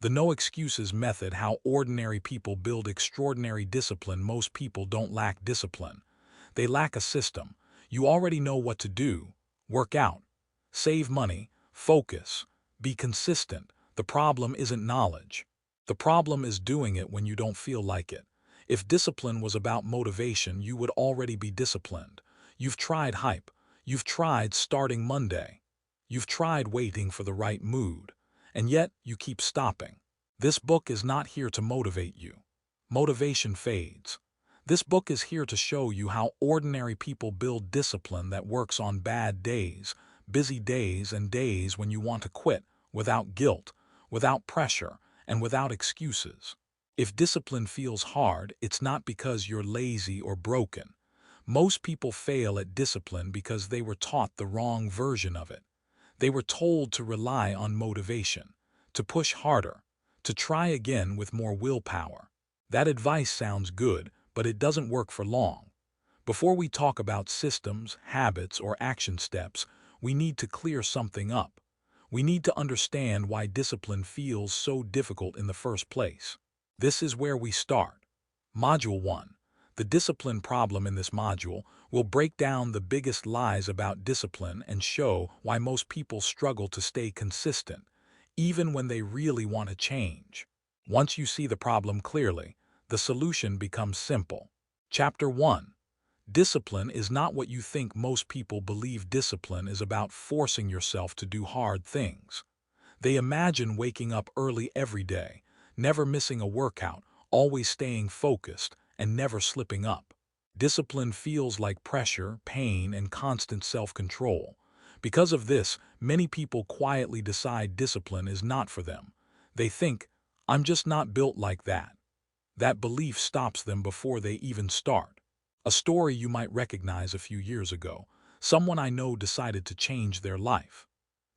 The no excuses method: how ordinary people build extraordinary discipline. Most people don't lack discipline. They lack a system. You already know what to do. Work out. Save money. Focus. Be consistent. The problem isn't knowledge. The problem is doing it when you don't feel like it. If discipline was about motivation, you would already be disciplined. You've tried hype. You've tried starting Monday. You've tried waiting for the right mood. And yet, you keep stopping. This book is not here to motivate you. Motivation fades. This book is here to show you how ordinary people build discipline that works on bad days, busy days, and days when you want to quit, without guilt, without pressure, and without excuses. If discipline feels hard, it's not because you're lazy or broken. Most people fail at discipline because they were taught the wrong version of it. They were told to rely on motivation, to push harder, to try again with more willpower. That advice sounds good, but it doesn't work for long. Before we talk about systems, habits, or action steps, we need to clear something up. We need to understand why discipline feels so difficult in the first place. This is where we start. Module 1. The discipline problem. In this module, we'll break down the biggest lies about discipline and show why most people struggle to stay consistent, even when they really want to change. Once you see the problem clearly, the solution becomes simple. Chapter 1. Discipline is not what you think. Most people believe discipline is about forcing yourself to do hard things. They imagine waking up early every day, never missing a workout, always staying focused, and never slipping up. Discipline feels like pressure, pain, and constant self-control. Because of this, many people quietly decide discipline is not for them. They think, "I'm just not built like that." That belief stops them before they even start. A story you might recognize: a few years ago, someone I know decided to change their life.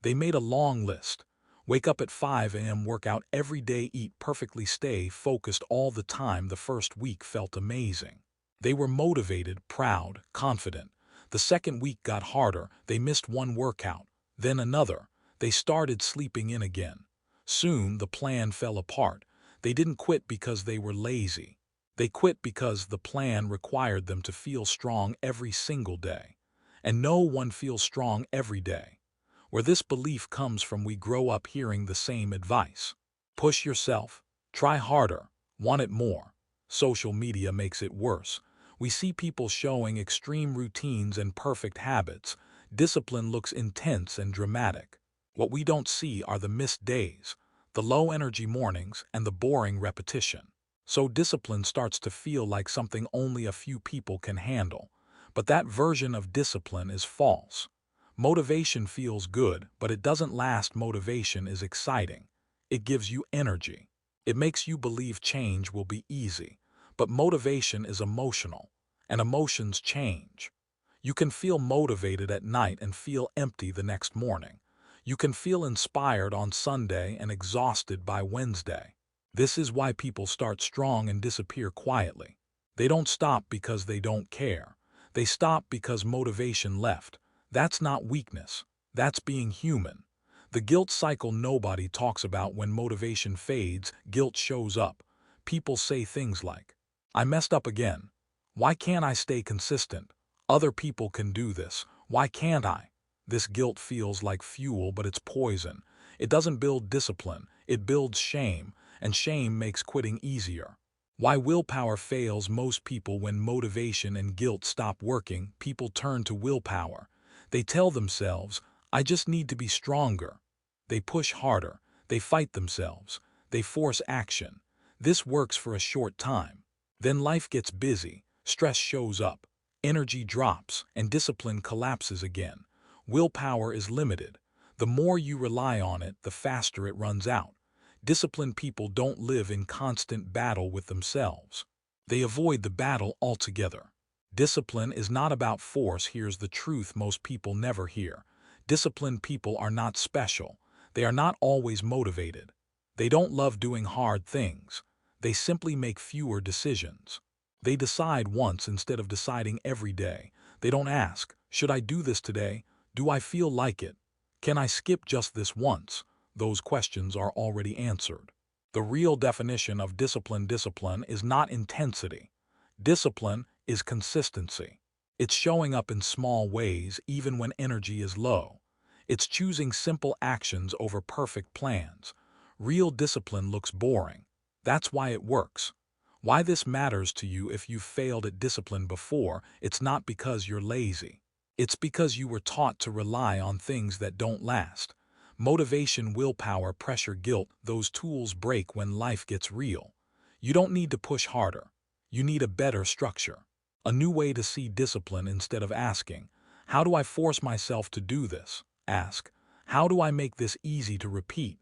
They made a long list. Wake up at 5 a.m., work out every day, eat perfectly, stay focused all the time. The first week felt amazing. They were motivated, proud, confident. The second week got harder. They missed one workout, then another. They started sleeping in again. Soon the plan fell apart. They didn't quit because they were lazy. They quit because the plan required them to feel strong every single day. And no one feels strong every day. Where this belief comes from: we grow up hearing the same advice. Push yourself, try harder, want it more. Social media makes it worse. We see people showing extreme routines and perfect habits. Discipline looks intense and dramatic. What we don't see are the missed days, the low-energy mornings, and the boring repetition. So discipline starts to feel like something only a few people can handle. But that version of discipline is false. Motivation feels good, but it doesn't last. Motivation is exciting. It gives you energy. It makes you believe change will be easy. But motivation is emotional, and emotions change. You can feel motivated at night and feel empty the next morning. You can feel inspired on Sunday and exhausted by Wednesday. This is why people start strong and disappear quietly. They don't stop because they don't care. They stop because motivation left. That's not weakness. That's being human. The guilt cycle nobody talks about: when motivation fades, guilt shows up. People say things like, "I messed up again. Why can't I stay consistent? Other people can do this. Why can't I?" This guilt feels like fuel, but it's poison. It doesn't build discipline. It builds shame, and shame makes quitting easier. Why willpower fails: most people, when motivation and guilt stop working, people turn to willpower. They tell themselves, "I just need to be stronger." They push harder. They fight themselves. They force action. This works for a short time. Then life gets busy, stress shows up, energy drops, and discipline collapses again. Willpower is limited. The more you rely on it, the faster it runs out. Disciplined people don't live in constant battle with themselves. They avoid the battle altogether. Discipline is not about force. Here's the truth most people never hear. Disciplined people are not special. They are not always motivated. They don't love doing hard things. They simply make fewer decisions. They decide once instead of deciding every day. They don't ask, "Should I do this today? Do I feel like it? Can I skip just this once?" Those questions are already answered. The real definition of discipline is not intensity. Discipline is consistency. It's showing up in small ways even when energy is low. It's choosing simple actions over perfect plans. Real discipline looks boring. That's why it works. Why this matters to you if you've failed at discipline before, it's not because you're lazy. It's because you were taught to rely on things that don't last. Motivation, willpower, pressure, guilt, those tools break when life gets real. You don't need to push harder. You need a better structure. A new way to see discipline. Instead of asking, "How do I force myself to do this?" Ask, "How do I make this easy to repeat?"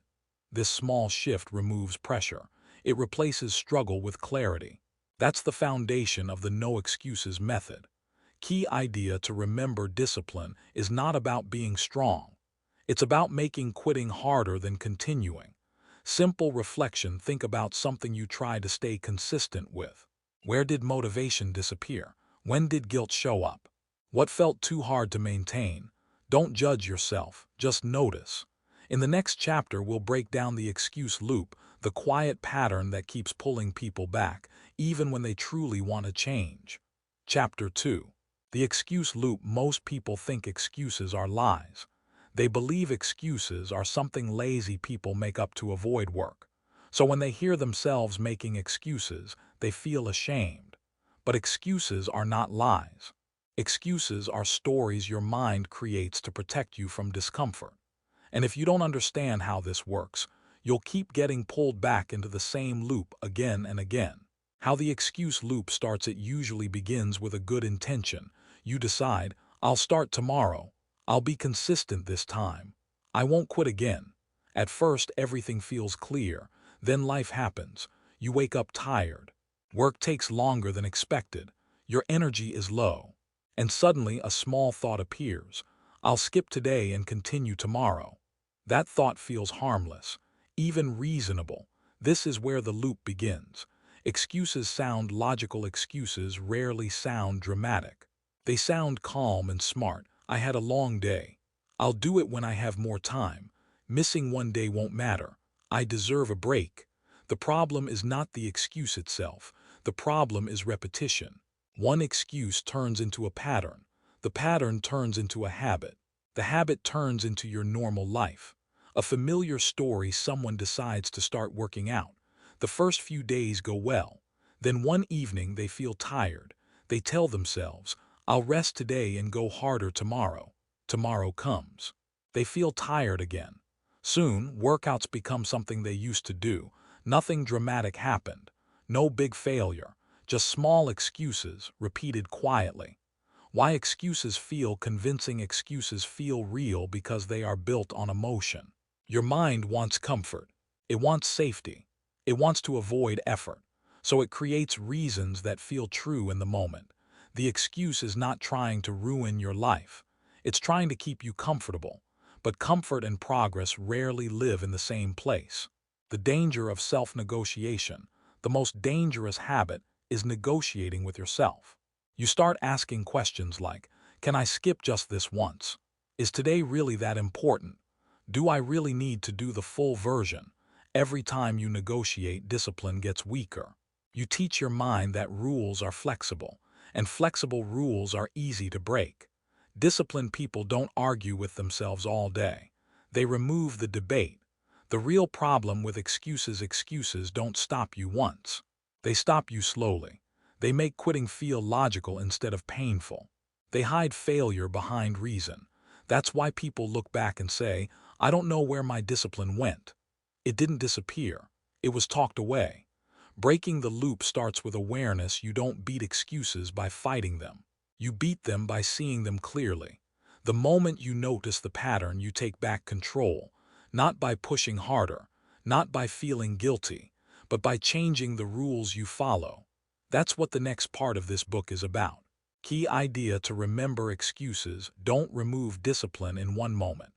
This small shift removes pressure. It replaces struggle with clarity. That's the foundation of the no excuses method. Key idea to remember: discipline is not about being strong. It's about making quitting harder than continuing. Simple reflection: think about something you try to stay consistent with. Where did motivation disappear? When did guilt show up? What felt too hard to maintain? Don't judge yourself, just notice. In the next chapter, we'll break down the excuse loop, the quiet pattern that keeps pulling people back, even when they truly want to change. Chapter 2. The excuse loop. Most people think excuses are lies. They believe excuses are something lazy people make up to avoid work. So when they hear themselves making excuses, they feel ashamed. But excuses are not lies. Excuses are stories your mind creates to protect you from discomfort. And if you don't understand how this works, you'll keep getting pulled back into the same loop again and again. How the excuse loop starts: it usually begins with a good intention. You decide, "I'll start tomorrow. I'll be consistent this time. I won't quit again." At first, everything feels clear. Then life happens. You wake up tired. Work takes longer than expected. Your energy is low. And suddenly a small thought appears. "I'll skip today and continue tomorrow." That thought feels harmless, even reasonable. This is where the loop begins. Excuses sound logical. Excuses rarely sound dramatic. They sound calm and smart. "I had a long day. I'll do it when I have more time. Missing one day won't matter. I deserve a break." The problem is not the excuse itself. The problem is repetition. One excuse turns into a pattern. The pattern turns into a habit. The habit turns into your normal life. A familiar story: someone decides to start working out. The first few days go well. Then one evening they feel tired. They tell themselves, "I'll rest today and go harder tomorrow." Tomorrow comes. They feel tired again. Soon, workouts become something they used to do. Nothing dramatic happened. No big failure. Just small excuses, repeated quietly. Why excuses feel convincing? Excuses feel real because they are built on emotion. Your mind wants comfort. It wants safety. It wants to avoid effort. So it creates reasons that feel true in the moment. The excuse is not trying to ruin your life. It's trying to keep you comfortable. But comfort and progress rarely live in the same place. The danger of self-negotiation. The most dangerous habit is negotiating with yourself. You start asking questions like, "Can I skip just this once? Is today really that important? Do I really need to do the full version?" Every time you negotiate, discipline gets weaker. You teach your mind that rules are flexible, and flexible rules are easy to break. Disciplined people don't argue with themselves all day. They remove the debate. The real problem with excuses: excuses don't stop you once. They stop you slowly. They make quitting feel logical instead of painful. They hide failure behind reason. That's why people look back and say, "I don't know where my discipline went." It didn't disappear. It was talked away. Breaking the loop starts with awareness. You don't beat excuses by fighting them. You beat them by seeing them clearly. The moment you notice the pattern, you take back control, not by pushing harder, not by feeling guilty, but by changing the rules you follow. That's what the next part of this book is about. Key idea to remember: excuses don't remove discipline in one moment.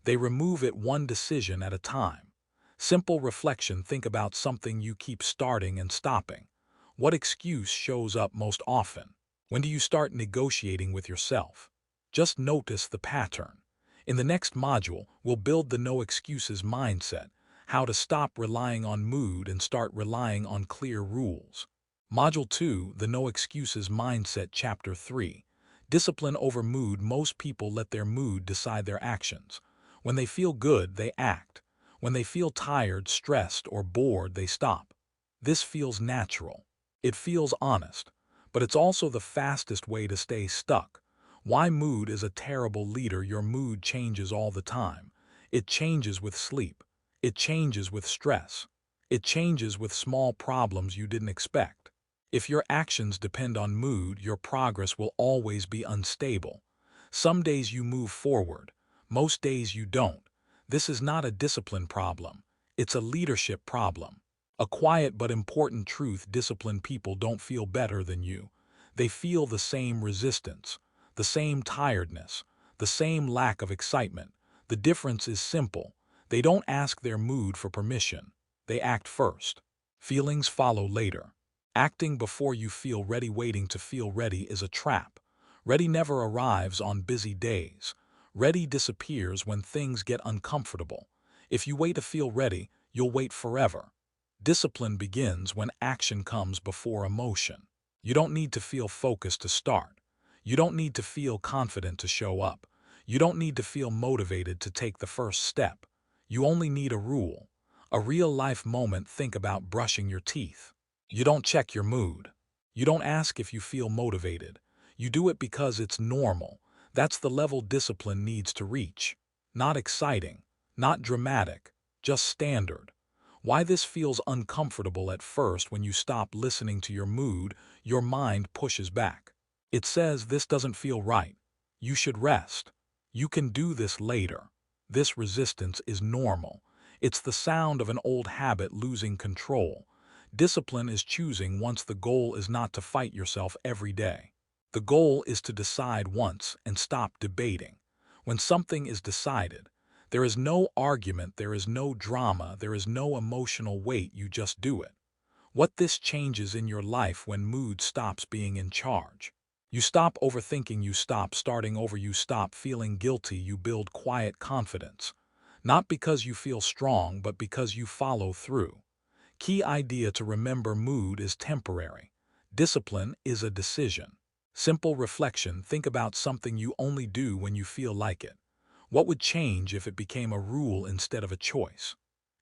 They remove it one decision at a time. Simple reflection: think about something you keep starting and stopping. What excuse shows up most often? When do you start negotiating with yourself? Just notice the pattern. In the next module, we'll build the no excuses mindset, how to stop relying on mood and start relying on clear rules. Module 2, the No Excuses Mindset, Chapter 3. Discipline over mood. Most people let their mood decide their actions. When they feel good, they act. When they feel tired, stressed, or bored, they stop. This feels natural. It feels honest. But it's also the fastest way to stay stuck. Why mood is a terrible leader. Your mood changes all the time. It changes with sleep. It changes with stress. It changes with small problems you didn't expect. If your actions depend on mood, your progress will always be unstable. Some days you move forward. Most days you don't. This is not a discipline problem. It's a leadership problem. A quiet but important truth: disciplined people don't feel better than you. They feel the same resistance, the same tiredness, the same lack of excitement. The difference is simple. They don't ask their mood for permission. They act first. Feelings follow later. Acting before you feel ready. Waiting to feel ready is a trap. Ready never arrives on busy days. Ready disappears when things get uncomfortable. If you wait to feel ready, you'll wait forever. Discipline begins when action comes before emotion. You don't need to feel focused to start. You don't need to feel confident to show up. You don't need to feel motivated to take the first step. You only need a rule. A real-life moment. Think about brushing your teeth. You don't check your mood. You don't ask if you feel motivated. You do it because it's normal. That's the level discipline needs to reach. Not exciting, not dramatic, just standard. Why this feels uncomfortable at first. When you stop listening to your mood, your mind pushes back. It says, this doesn't feel right. You should rest. You can do this later. This resistance is normal. It's the sound of an old habit losing control. Discipline is choosing once. The goal is not to fight yourself every day. The goal is to decide once and stop debating. When something is decided, there is no argument, there is no drama, there is no emotional weight. You just do it. What this changes in your life: when mood stops being in charge. You stop overthinking, you stop starting over, you stop feeling guilty, you build quiet confidence. Not because you feel strong, but because you follow through. Key idea to remember: mood is temporary. Discipline is a decision. Simple reflection: think about something you only do when you feel like it. What would change if it became a rule instead of a choice?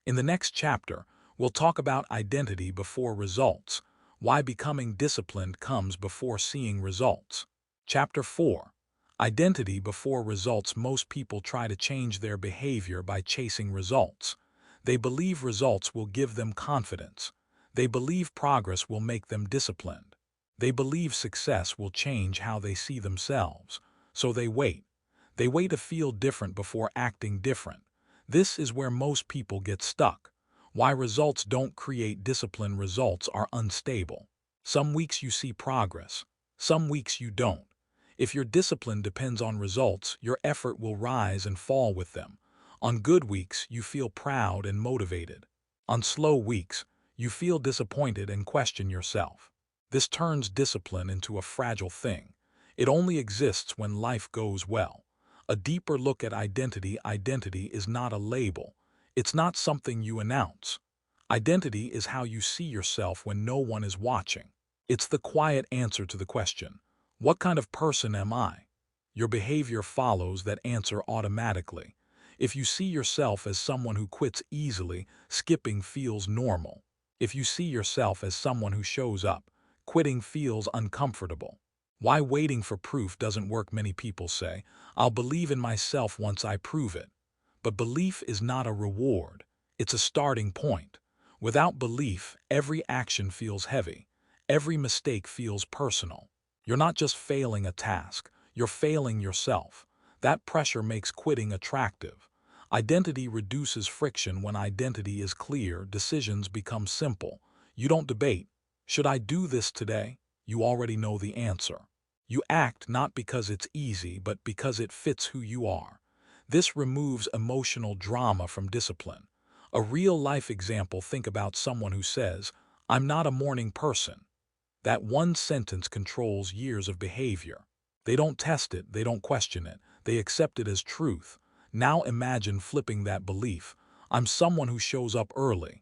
In the next chapter, we'll talk about identity before results, why becoming disciplined comes before seeing results. Chapter 4. Identity before results. Most people try to change their behavior by chasing results. They believe results will give them confidence. They believe progress will make them disciplined. They believe success will change how they see themselves. So they wait. They wait to feel different before acting different. This is where most people get stuck. Why results don't create discipline. Results are unstable. Some weeks you see progress. Some weeks you don't. If your discipline depends on results, your effort will rise and fall with them. On good weeks, you feel proud and motivated. On slow weeks, you feel disappointed and question yourself. This turns discipline into a fragile thing. It only exists when life goes well. A deeper look at identity. Identity is not a label. It's not something you announce. Identity is how you see yourself when no one is watching. It's the quiet answer to the question, what kind of person am I? Your behavior follows that answer automatically. If you see yourself as someone who quits easily, skipping feels normal. If you see yourself as someone who shows up, quitting feels uncomfortable. Why waiting for proof doesn't work? Many people say, I'll believe in myself once I prove it. But belief is not a reward. It's a starting point. Without belief, every action feels heavy. Every mistake feels personal. You're not just failing a task, you're failing yourself. That pressure makes quitting attractive. Identity reduces friction. When identity is clear, decisions become simple. You don't debate, should I do this today? You already know the answer. You act not because it's easy, but because it fits who you are. This removes emotional drama from discipline. A real-life example: think about someone who says, I'm not a morning person. That one sentence controls years of behavior. They don't test it, they don't question it, they accept it as truth. Now imagine flipping that belief. I'm someone who shows up early.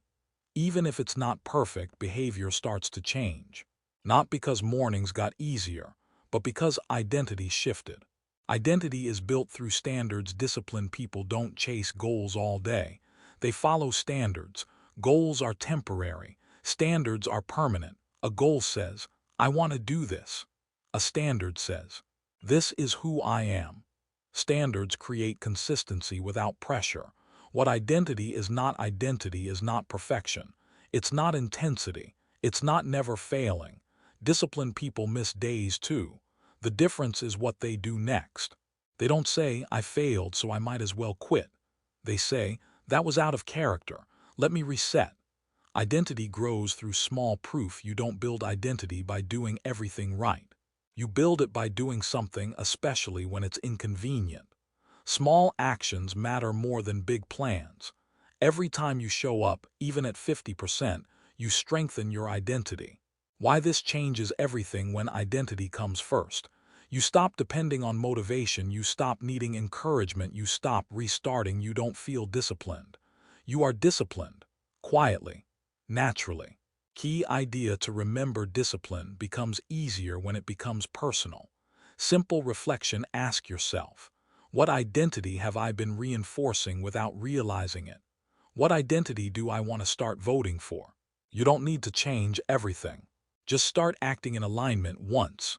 Even if it's not perfect, behavior starts to change. Not because mornings got easier, but because identity shifted. Identity is built through standards. Disciplined people don't chase goals all day. They follow standards. Goals are temporary. Standards are permanent. A goal says, I want to do this. A standard says, this is who I am. Standards create consistency without pressure. What identity is not perfection. It's not intensity. It's not never failing. Disciplined people miss days too. The difference is what they do next. They don't say, I failed, so I might as well quit. They say, that was out of character. Let me reset. Identity grows through small proof. You don't build identity by doing everything right. You build it by doing something, especially when it's inconvenient. Small actions matter more than big plans. Every time you show up, even at 50%, you strengthen your identity. Why this changes everything when identity comes first. You stop depending on motivation, you stop needing encouragement, you stop restarting, you don't feel disciplined. You are disciplined, quietly, naturally. Key idea to remember: discipline becomes easier when it becomes personal. Simple reflection: ask yourself, what identity have I been reinforcing without realizing it? What identity do I want to start voting for? You don't need to change everything. Just start acting in alignment once.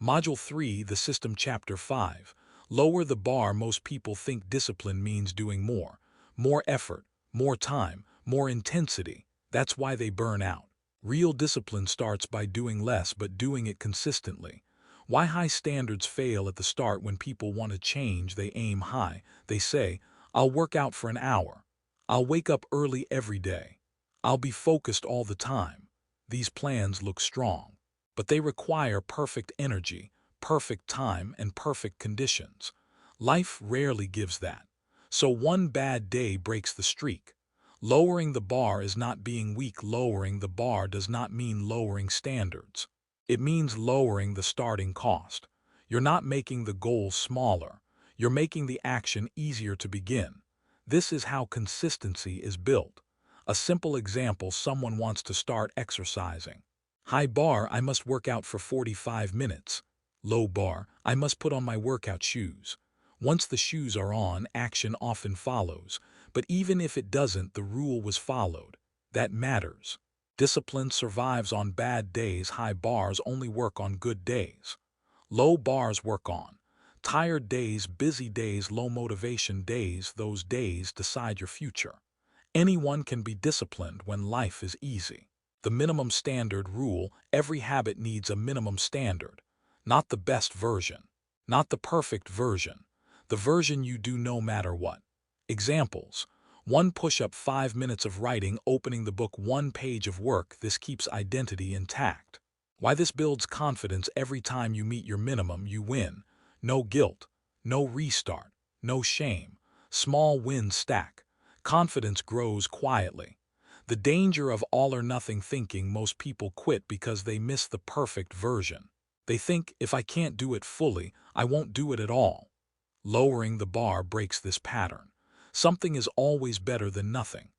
Module 3, The System, Chapter 5. Lower the bar. Most people think discipline means doing more effort, more time, more intensity. That's why they burn out. Real discipline starts by doing less but doing it consistently. Why high standards fail at the start? When people want to change, they aim high. They say, I'll work out for an hour. I'll wake up early every day. I'll be focused all the time. These plans look strong, but they require perfect energy, perfect time, and perfect conditions. Life rarely gives that. So one bad day breaks the streak. Lowering the bar is not being weak. Lowering the bar does not mean lowering standards. It means lowering the starting cost. You're not making the goal smaller. You're making the action easier to begin. This is how consistency is built. A simple example: someone wants to start exercising. High bar: I must work out for 45 minutes. Low bar: I must put on my workout shoes. Once the shoes are on, action often follows. But even if it doesn't, the rule was followed. That matters. Discipline survives on bad days. High bars only work on good days. Low bars work on tired days, busy days, low motivation days. Those days decide your future. Anyone can be disciplined when life is easy. The minimum standard rule: every habit needs a minimum standard. Not the best version. Not the perfect version. The version you do no matter what. Examples: 1 push-up, 5 minutes of writing, opening the book, 1 page of work. This keeps identity intact. Why this builds confidence: every time you meet your minimum, you win. No guilt, no restart, no shame. Small wins stack. Confidence grows quietly. The danger of all or nothing thinking: most people quit because they miss the perfect version. They think, if I can't do it fully, I won't do it at all. Lowering the bar breaks this pattern. Something is always better than nothing.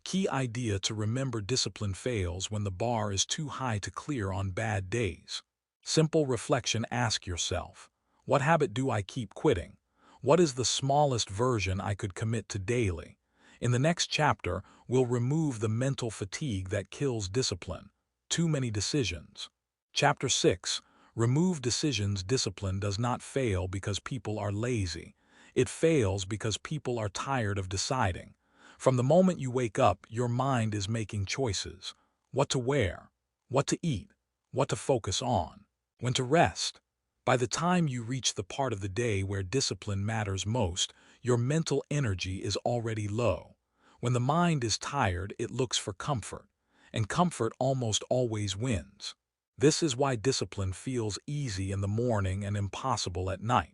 Key idea to remember: discipline fails when the bar is too high to clear on bad days. Simple reflection: ask yourself, what habit do I keep quitting? What is the smallest version I could commit to daily? In the next chapter, we'll remove the mental fatigue that kills discipline: too many decisions. Chapter 6. Remove decisions. Discipline does not fail because people are lazy. It fails because people are tired of deciding. From the moment you wake up, your mind is making choices: what to wear, what to eat, what to focus on, when to rest. By the time you reach the part of the day where discipline matters most, your mental energy is already low. When the mind is tired, it looks for comfort, and comfort almost always wins. This is why discipline feels easy in the morning and impossible at night.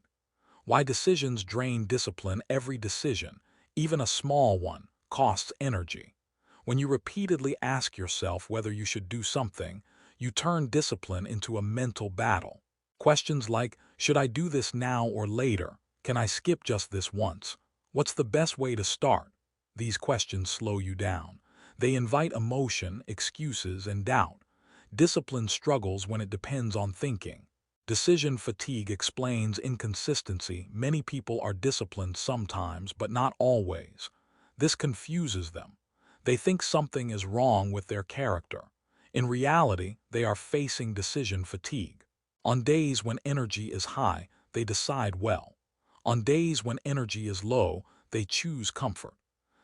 Why decisions drain discipline: every decision, even a small one, costs energy. When you repeatedly ask yourself whether you should do something, you turn discipline into a mental battle. Questions like, should I do this now or later? Can I skip just this once? What's the best way to start? These questions slow you down. They invite emotion, excuses, and doubt. Discipline struggles when it depends on thinking. Decision fatigue explains inconsistency. Many people are disciplined sometimes, but not always. This confuses them. They think something is wrong with their character. In reality, they are facing decision fatigue. On days when energy is high, they decide well. On days when energy is low, they choose comfort.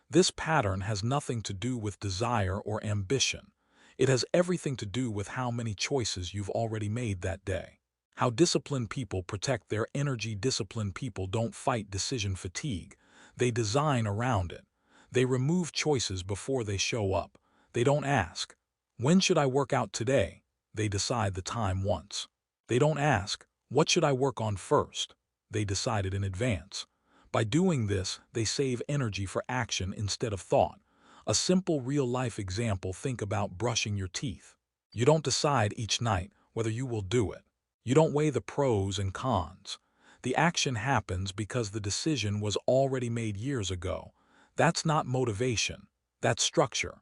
This pattern has nothing to do with desire or ambition. It has everything to do with how many choices you've already made that day. How disciplined people protect their energy. Disciplined people don't fight decision fatigue. They design around it. They remove choices before they show up. They don't ask, "When should I work out today?" They decide the time once. They don't ask, "What should I work on first?" They decide it in advance. By doing this, they save energy for action instead of thought. A simple real-life example: think about brushing your teeth. You don't decide each night whether you will do it. You don't weigh the pros and cons. The action happens because the decision was already made years ago. That's not motivation. That's structure.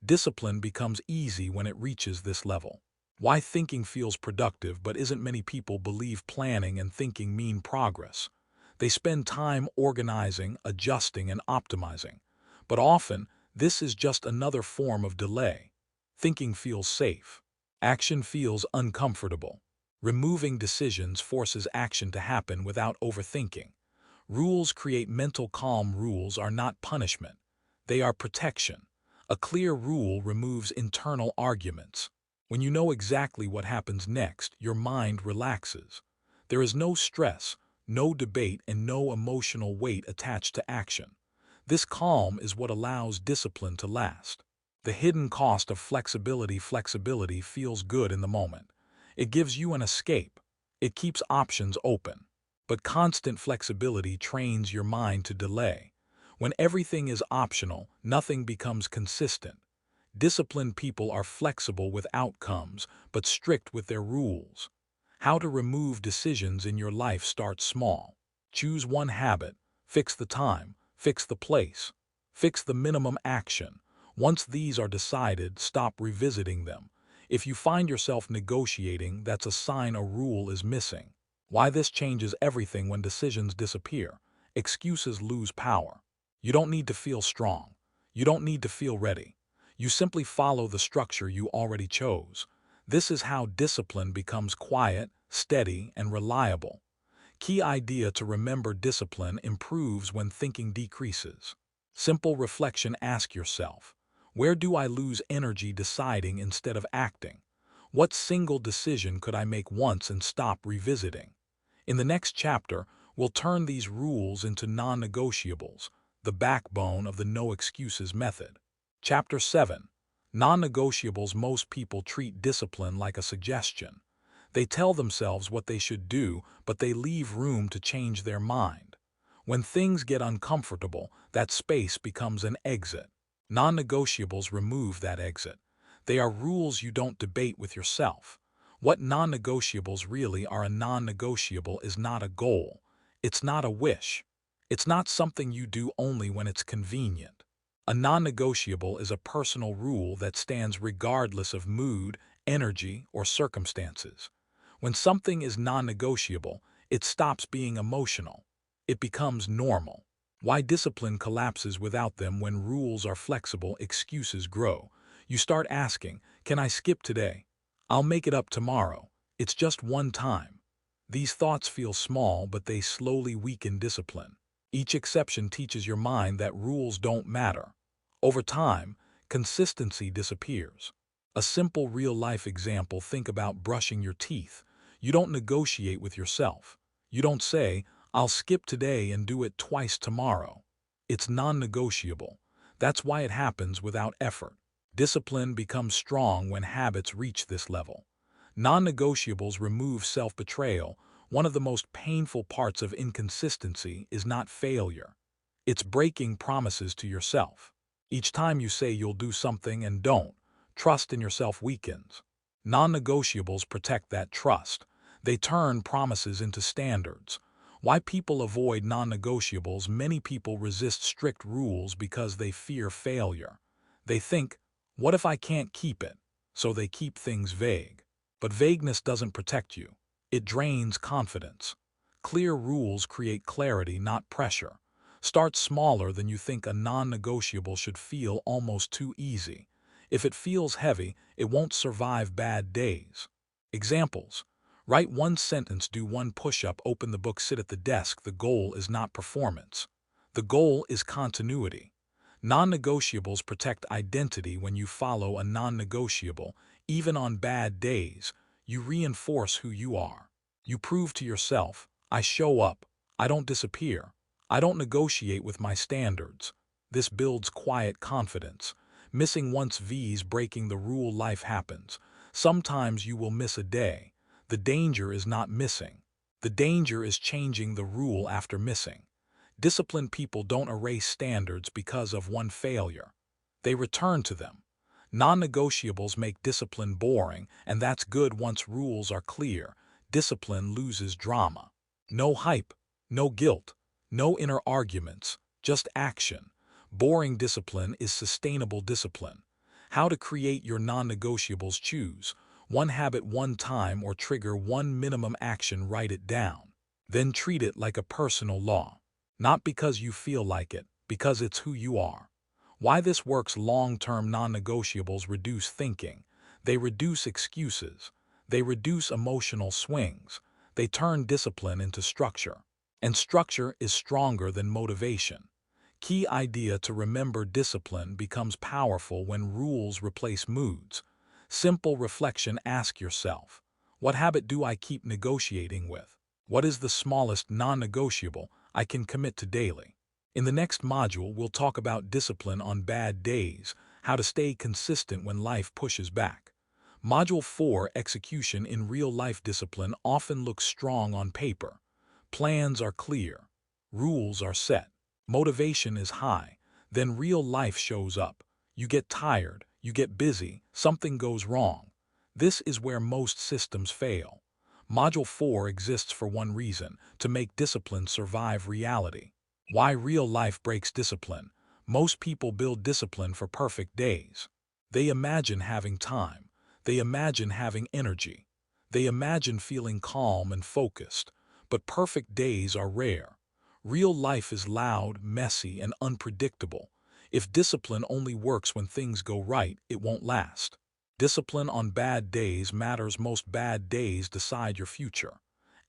Discipline becomes easy when it reaches this level. Why thinking feels productive but isn't. Many people believe planning and thinking mean progress. They spend time organizing, adjusting, and optimizing. But often, this is just another form of delay. Thinking feels safe. Action feels uncomfortable. Removing decisions forces action to happen without overthinking. Rules create mental calm. Rules are not punishment. They are protection. A clear rule removes internal arguments. When you know exactly what happens next, your mind relaxes. There is no stress, no debate, and no emotional weight attached to action. This calm is what allows discipline to last. The hidden cost of flexibility. Flexibility feels good in the moment. It gives you an escape. It keeps options open. But constant flexibility trains your mind to delay. When everything is optional, nothing becomes consistent. Disciplined people are flexible with outcomes, but strict with their rules. How to remove decisions in your life. Start small. Choose one habit. Fix the time. Fix the place. Fix the minimum action. Once these are decided, stop revisiting them. If you find yourself negotiating, that's a sign a rule is missing. Why this changes everything. When decisions disappear, excuses lose power. You don't need to feel strong. You don't need to feel ready. You simply follow the structure you already chose. This is how discipline becomes quiet, steady, and reliable. Key idea to remember: discipline improves when thinking decreases. Simple reflection: ask yourself, where do I lose energy deciding instead of acting? What single decision could I make once and stop revisiting? In the next chapter, we'll turn these rules into non-negotiables, the backbone of the no excuses method. Chapter 7. Non-negotiables. Most people treat discipline like a suggestion. They tell themselves what they should do, but they leave room to change their mind. When things get uncomfortable, that space becomes an exit. Non-negotiables remove that exit. They are rules you don't debate with yourself. What non-negotiables really are: a non-negotiable is not a goal. It's not a wish. It's not something you do only when it's convenient. A non-negotiable is a personal rule that stands regardless of mood, energy, or circumstances. When something is non-negotiable, it stops being emotional. It becomes normal. Why discipline collapses without them. When rules are flexible, excuses grow. You start asking, "Can I skip today? I'll make it up tomorrow. It's just one time." These thoughts feel small, but they slowly weaken discipline. Each exception teaches your mind that rules don't matter. Over time, consistency disappears. A simple real-life example: think about brushing your teeth. You don't negotiate with yourself. You don't say, "I'll skip today and do it twice tomorrow." It's non-negotiable. That's why it happens without effort. Discipline becomes strong when habits reach this level. Non-negotiables remove self-betrayal. One of the most painful parts of inconsistency is not failure. It's breaking promises to yourself. Each time you say you'll do something and don't, trust in yourself weakens. Non-negotiables protect that trust. They turn promises into standards. Why people avoid non-negotiables. Many people resist strict rules because they fear failure. They think, what if I can't keep it? So they keep things vague. But vagueness doesn't protect you. It drains confidence. Clear rules create clarity, not pressure. Start smaller than you think. A non-negotiable should feel almost too easy. If it feels heavy, it won't survive bad days. Examples. Write one sentence, do one push-up, open the book, sit at the desk. The goal is not performance. The goal is continuity. Non-negotiables protect identity. When you follow a non-negotiable, even on bad days, you reinforce who you are. You prove to yourself, I show up, I don't disappear, I don't negotiate with my standards. This builds quiet confidence. Missing once V's breaking the rule. Life happens. Sometimes you will miss a day. The danger is not missing. The danger is changing the rule after missing. Disciplined people don't erase standards because of one failure. They return to them. Non-negotiables make discipline boring, and that's good. Once rules are clear, discipline loses drama. No hype, no guilt, no inner arguments, just action. Boring discipline is sustainable discipline. How to create your non-negotiables. Choose one habit one time or trigger one minimum action. Write it down. Then treat it like a personal law. Not because you feel like it, because it's who you are. Why this works. Long-term non-negotiables reduce thinking. They reduce excuses. They reduce emotional swings. They turn discipline into structure. And structure is stronger than motivation. Key idea to remember: discipline becomes powerful when rules replace moods. Simple reflection. Ask yourself, what habit do I keep negotiating with? What is the smallest non-negotiable I can commit to daily? In the next module, we'll talk about discipline on bad days, how to stay consistent when life pushes back. Module 4, execution in real life. Discipline often looks strong on paper. Plans are clear. Rules are set. Motivation is high. Then real life shows up. You get tired. You get busy. Something goes wrong. This is where most systems fail. Module 4 exists for one reason: to make discipline survive reality. Why real life breaks discipline. Most people build discipline for perfect days. They imagine having time. They imagine having energy. They imagine feeling calm and focused. But perfect days are rare. Real life is loud, messy, and unpredictable. If discipline only works when things go right, it won't last. Discipline on bad days matters most. Bad days decide your future.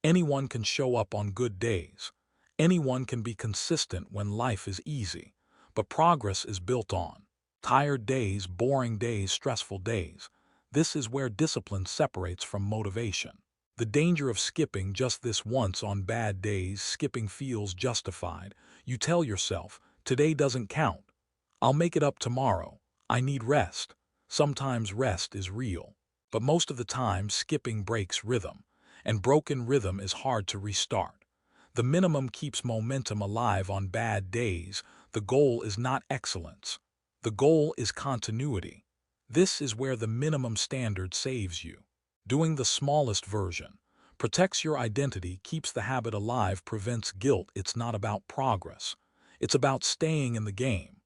Anyone can show up on good days. Anyone can be consistent when life is easy. But progress is built on tired days, boring days, stressful days. This is where discipline separates from motivation. The danger of skipping just this once on bad days. Skipping feels justified. You tell yourself, today doesn't count. I'll make it up tomorrow. I need rest. Sometimes rest is real. But most of the time, skipping breaks rhythm. And broken rhythm is hard to restart. The minimum keeps momentum alive on bad days. The goal is not excellence. The goal is continuity. This is where the minimum standard saves you. Doing the smallest version protects your identity, keeps the habit alive, prevents guilt. It's not about progress. It's about staying in the game.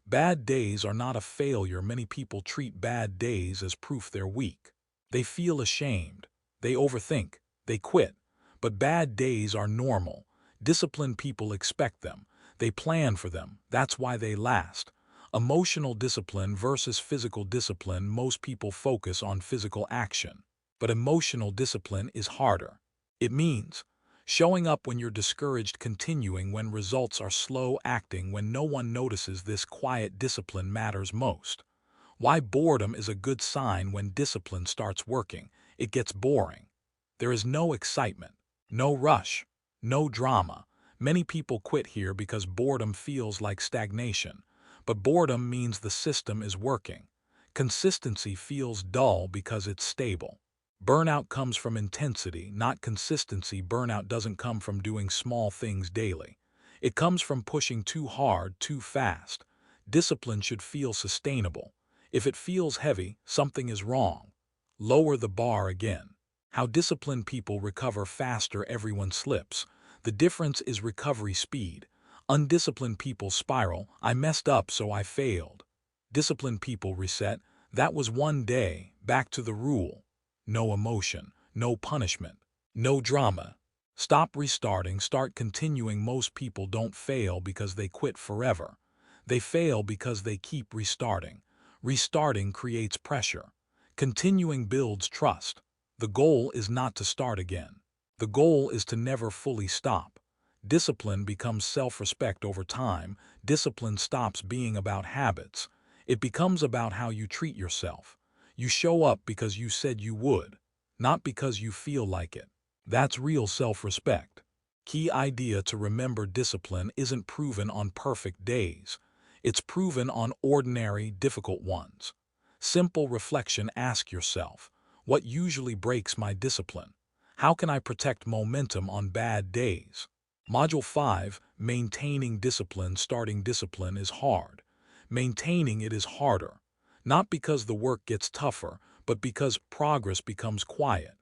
Bad days are not a failure. Many people treat bad days as proof they're weak. They feel ashamed. They overthink. They quit. But bad days are normal. Disciplined people expect them. They plan for them. That's why they last. Emotional discipline versus physical discipline. Most people focus on physical action. But emotional discipline is harder. It means showing up when you're discouraged, continuing when results are slow, acting when no one notices. This quiet discipline matters most. Why boredom is a good sign. When discipline starts working, it gets boring. There is no excitement, no rush, no drama. Many people quit here because boredom feels like stagnation. But boredom means the system is working. Consistency feels dull because it's stable. Burnout comes from intensity, not consistency. Burnout doesn't come from doing small things daily. It comes from pushing too hard, too fast. Discipline should feel sustainable. If it feels heavy, something is wrong. Lower the bar again. How disciplined people recover faster. Everyone slips. The difference is recovery speed. Undisciplined people spiral, I messed up so I failed. Disciplined people reset, that was one day, back to the rule. No emotion, no punishment, no drama. Stop restarting, start continuing. Most people don't fail because they quit forever. They fail because they keep restarting. Restarting creates pressure. Continuing builds trust. The goal is not to start again. The goal is to never fully stop. Discipline becomes self-respect over time. Discipline stops being about habits. It becomes about how you treat yourself. You show up because you said you would, not because you feel like it. That's real self-respect. Key idea to remember: discipline isn't proven on perfect days. It's proven on ordinary, difficult ones. Simple reflection: ask yourself, what usually breaks my discipline? How can I protect momentum on bad days? Module 5, Maintaining Discipline. Starting discipline is hard. Maintaining it is harder. Not because the work gets tougher, but because progress becomes quiet.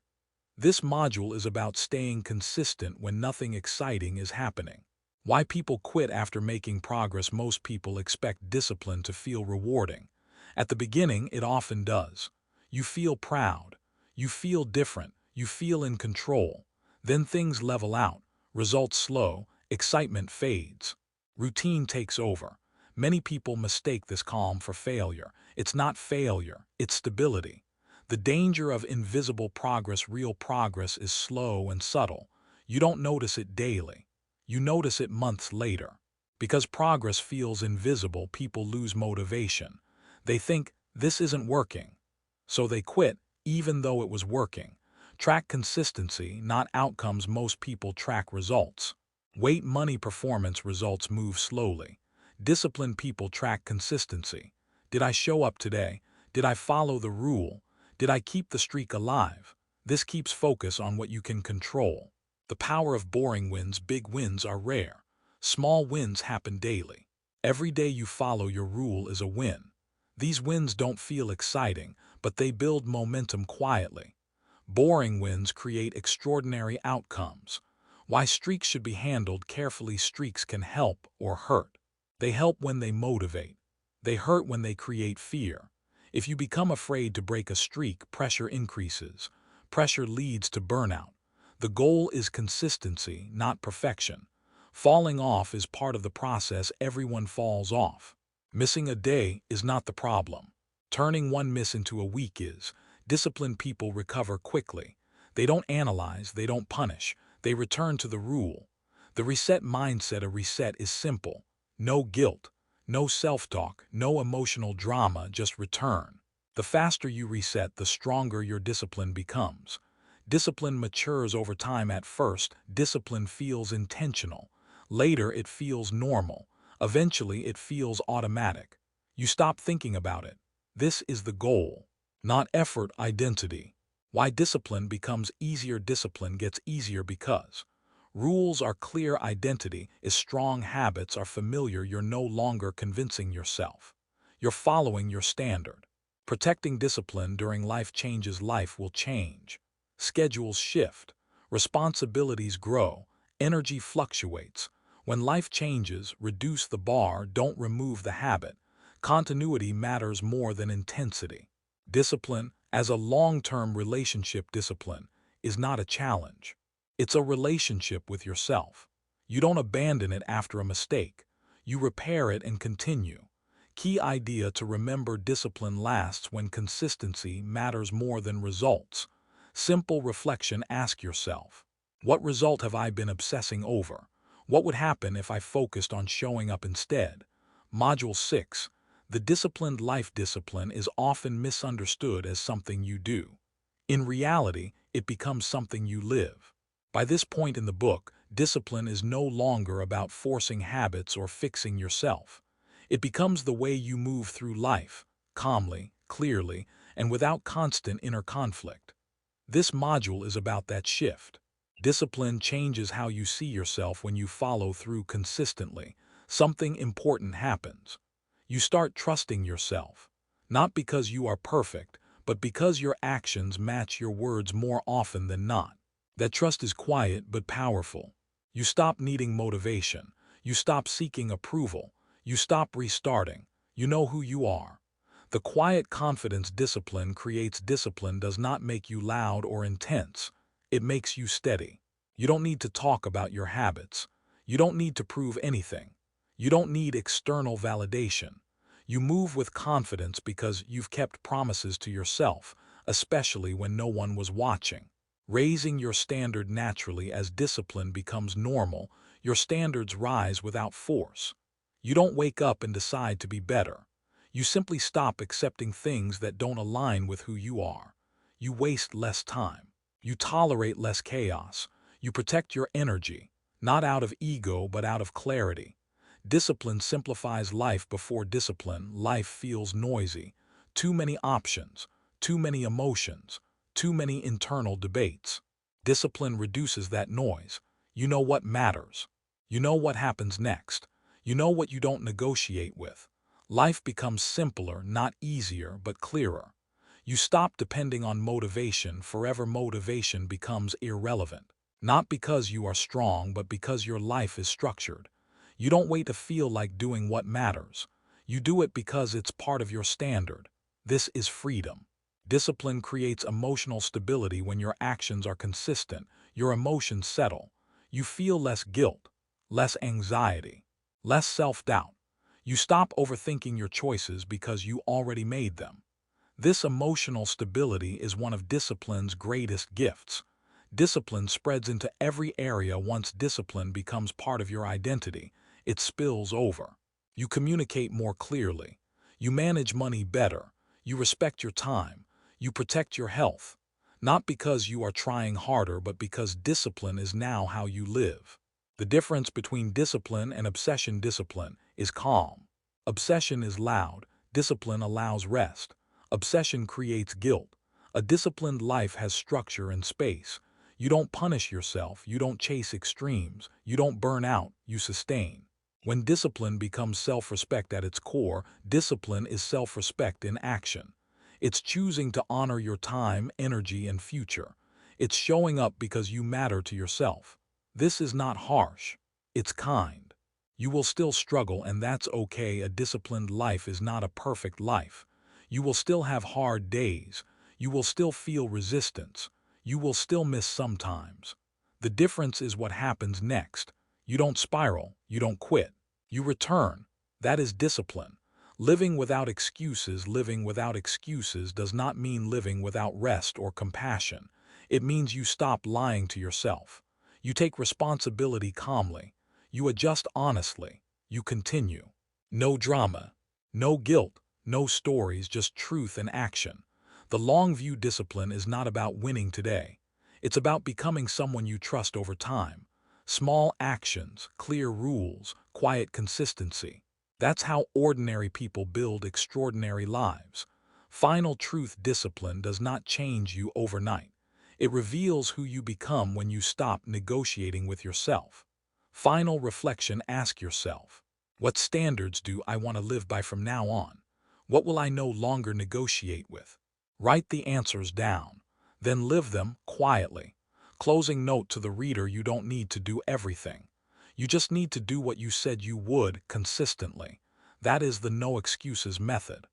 This module is about staying consistent when nothing exciting is happening. Why people quit after making progress. Most people expect discipline to feel rewarding. At the beginning, it often does. You feel proud. You feel different. You feel in control. Then things level out. Results slow. Excitement fades. Routine takes over. Many people mistake this calm for failure. It's not failure, it's stability. The danger of invisible progress: real progress is slow and subtle. You don't notice it daily. You notice it months later. Because progress feels invisible, people lose motivation. They think, this isn't working. So they quit, even though it was working. Track consistency, not outcomes. Most people track results. Weight, money, performance. Results move slowly. Disciplined people track consistency. Did I show up today? Did I follow the rule? Did I keep the streak alive? This keeps focus on what you can control. The power of boring wins. Big wins are rare. Small wins happen daily. Every day you follow your rule is a win. These wins don't feel exciting, but they build momentum quietly. Boring wins create extraordinary outcomes. Why streaks should be handled carefully. Streaks can help or hurt. They help when they motivate. They hurt when they create fear. If you become afraid to break a streak, pressure increases. Pressure leads to burnout. The goal is consistency, not perfection. Falling off is part of the process. Everyone falls off. Missing a day is not the problem. Turning one miss into a week is. Disciplined people recover quickly. They don't analyze, they don't punish. They return to the rule. The reset mindset. A reset is simple. No guilt. No self-talk, no emotional drama, just return. The faster you reset, the stronger your discipline becomes. Discipline matures over time. At first, discipline feels intentional. Later, it feels normal. Eventually, it feels automatic. You stop thinking about it. This is the goal, not effort. Identity. Why discipline becomes easier. Discipline gets easier because rules are clear. Identity is strong. Habits are familiar. You're no longer convincing yourself. You're following your standard. Protecting discipline during life changes. Life will change. Schedules shift. Responsibilities grow. Energy fluctuates. When life changes, reduce the bar, don't remove the habit. Continuity matters more than intensity. Discipline, as a long-term relationship, discipline is not a challenge. It's a relationship with yourself. You don't abandon it after a mistake. You repair it and continue. Key idea to remember: discipline lasts when consistency matters more than results. Simple reflection: ask yourself, what result have I been obsessing over? What would happen if I focused on showing up instead? Module 6. The disciplined life. Discipline is often misunderstood as something you do. In reality, it becomes something you live. By this point in the book, discipline is no longer about forcing habits or fixing yourself. It becomes the way you move through life, calmly, clearly, and without constant inner conflict. This module is about that shift. Discipline changes how you see yourself when you follow through consistently. Something important happens. You start trusting yourself, not because you are perfect, but because your actions match your words more often than not. That trust is quiet but powerful. You stop needing motivation. You stop seeking approval. You stop restarting. You know who you are. The quiet confidence discipline creates discipline does not make you loud or intense. It makes you steady. You don't need to talk about your habits. You don't need to prove anything. You don't need external validation. You move with confidence because you've kept promises to yourself, especially when no one was watching. Raising your standard naturally as discipline becomes normal, your standards rise without force. You don't wake up and decide to be better. You simply stop accepting things that don't align with who you are. You waste less time. You tolerate less chaos. You protect your energy, not out of ego but out of clarity. Discipline simplifies life. Before discipline, life feels noisy. Too many options, too many emotions, too many internal debates. Discipline reduces that noise. You know what matters. You know what happens next. You know what you don't negotiate with. Life becomes simpler, not easier, but clearer. You stop depending on motivation. Forever motivation becomes irrelevant. Not because you are strong, but because your life is structured. You don't wait to feel like doing what matters. You do it because it's part of your standard. This is freedom. Discipline creates emotional stability. When your actions are consistent, your emotions settle. You feel less guilt, less anxiety, less self-doubt. You stop overthinking your choices because you already made them. This emotional stability is one of discipline's greatest gifts. Discipline spreads into every area. Once discipline becomes part of your identity, it spills over. You communicate more clearly. You manage money better. You respect your time. You protect your health. Not because you are trying harder, but because discipline is now how you live. The difference between discipline and obsession: discipline is calm. Obsession is loud. Discipline allows rest. Obsession creates guilt. A disciplined life has structure and space. You don't punish yourself. You don't chase extremes. You don't burn out. You sustain. When discipline becomes self-respect at its core, discipline is self-respect in action. It's choosing to honor your time, energy, and future. It's showing up because you matter to yourself. This is not harsh. It's kind. You will still struggle, and that's okay. A disciplined life is not a perfect life. You will still have hard days. You will still feel resistance. You will still miss sometimes. The difference is what happens next. You don't spiral. You don't quit. You return. That is discipline. Living without excuses. Living without excuses does not mean living without rest or compassion. It means you stop lying to yourself. You take responsibility calmly. You adjust honestly. You continue. No drama. No guilt. No stories, just truth and action. The long view: discipline is not about winning today. It's about becoming someone you trust over time. Small actions, clear rules, quiet consistency. That's how ordinary people build extraordinary lives. Final truth: discipline does not change you overnight. It reveals who you become when you stop negotiating with yourself. Final reflection: ask yourself, what standards do I want to live by from now on? What will I no longer negotiate with? Write the answers down. Then live them quietly. Closing note to the reader: you don't need to do everything. You just need to do what you said you would consistently. That is the no excuses method.